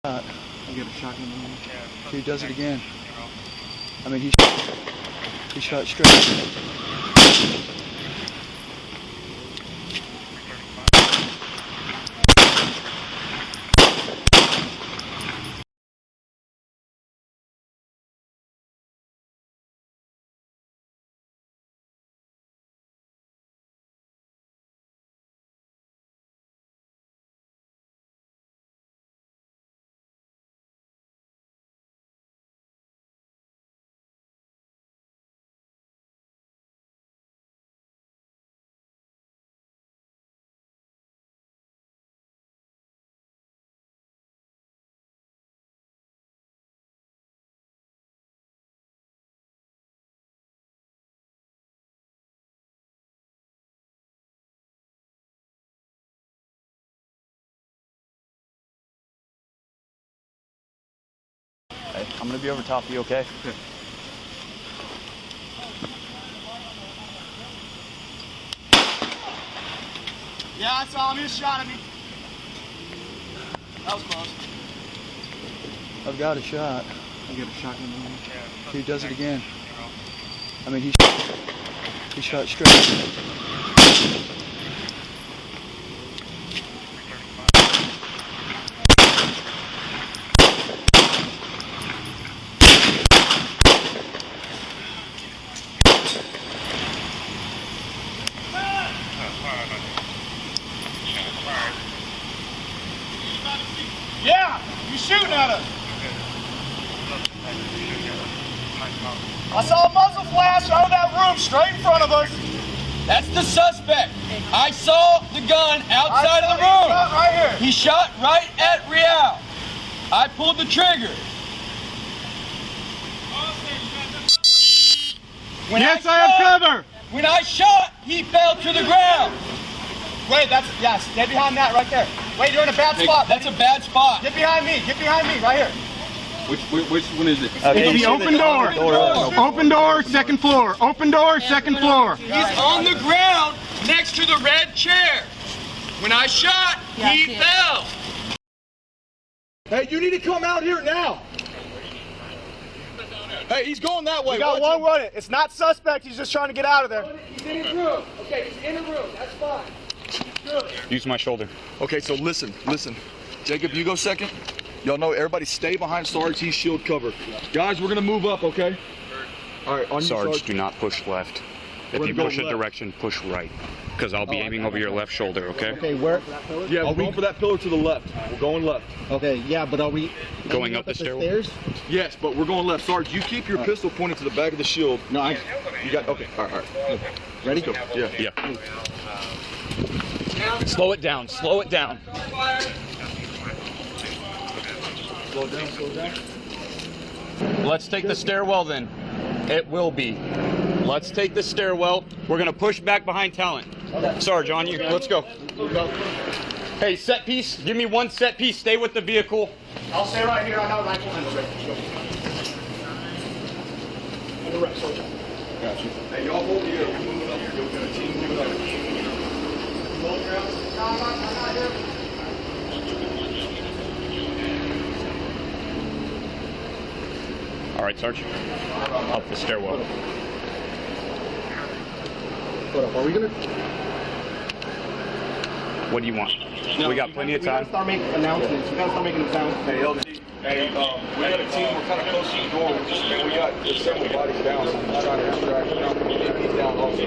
I get a shotgun. He does it again. I mean, he shot straight. Hey, I'm gonna be over top of you, okay? Okay. Yeah, I saw him. He was shot at me. That was close. I've got a shot. I get a shotgun. He does it again. I mean, he shot straight. Yeah, you shooting at us. I saw a muzzle flash out of that room straight in front of us. That's the suspect. I saw the gun outside of the room. Right here. He shot right at Real. I pulled the trigger. Yes, I have cover. When I shot, he fell to the ground. Wait, yes, get behind that right there. Wait, you're in a bad spot. That's a bad spot. Get behind me, right here. Which one is it? It's the open door. Open door, second floor. Open door, second floor. He's on the ground next to the red chair. When I shot, he fell. Hey, you need to come out here now. Hey, he's going that way. We got one running. It's not suspect. He's just trying to get out of there. He's in his room. Okay, he's in a room. That's fine. Use my shoulder. Okay, so listen. Jacob, you go second. Y'all know everybody stay behind Sarge. He's shield cover. Guys, we're gonna move up, okay? All right, on you, Sarge, Sarge. do not push left. If you push a direction, push right. Because I'll be aiming over your left shoulder, okay? Okay, where? Yeah, we're going for that pillar to the left. We're going left. Okay, yeah, but are we Going up the stairs? Yes, but we're going left. Sarge, you keep your pistol pointed to the back of the shield. No, You got, okay, all right. ready? Go. Yeah. Yeah. Slow it down. Slow it down. Let's take the stairwell then. It will be. Let's take the stairwell. We're gonna push back behind Talent. Sarge, on you. Let's go. Hey, set piece. Give me one set piece. Stay with the vehicle. I'll stay right here. I got a rifle in the ready. Got you. Hey, y'all hold here. We're moving up here. We're gonna team move up. All right, Sarge. Up the stairwell. Hold up, are we gonna? What do you want? We got plenty of We gotta time. start making announcements. We gotta start making announcements. Hey, LG. Hey, we got a team. We're kind of close to the door. We got several bodies down, so we're just trying to extract. He's down also.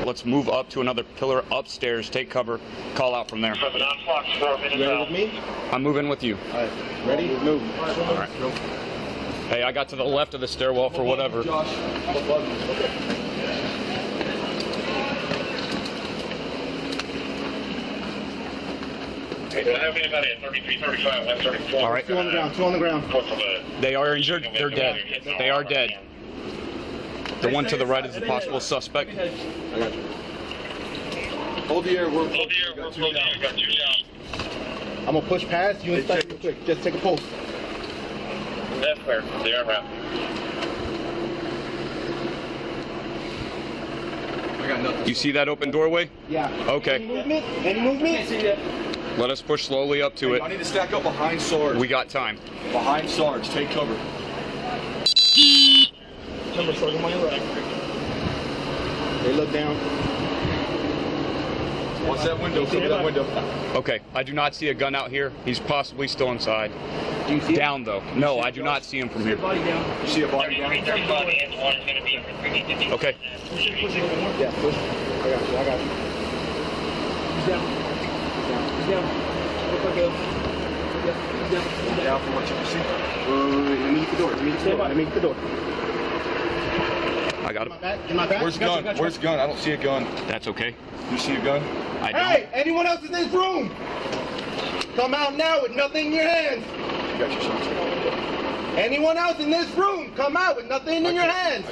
Let's move up to another pillar upstairs. Take cover. Call out from there. You ready with me? I'm moving with you. All right, ready? Move. All right. Hey, I got to the left of the stairwell for whatever. Josh, what button? Okay. Hey, do I have anybody at 33, 35, 134? All right. Two on the ground. Two on the ground. They are injured. They're dead. They are dead. The one to the right is the possible suspect. I got you. Hold the air. We're Hold the air, we're close. We got two down. I'm gonna push past you and start real quick. Just take a pulse. That's clear. They are around. I got nothing. You see that open doorway? Yeah. Okay. Any movement? Any movement? Let us push slowly up to I it. need to stack up behind Sarge. We got time. Behind Sarge. Take cover. Number Sarge, I'm on your right. They look down. Watch that window. Cover that window. Okay, I do not see a gun out here. He's possibly still inside. Do you see Down though. No, I do not see him from here. You see a body down? 3335, Antoine is going to be in for 350. Okay. Yeah, push. I got you. He's down. He's down. Look like Down from what you can see. let me get the door. Let me get the door. I got him. In my back? Where's the gun? Where's the gun? I don't see a gun. That's okay. You see a gun? I don't. Hey, anyone else in this room? Come out now with nothing in your hands. You got your shots. Anyone else in this room? Come out with nothing in your hands.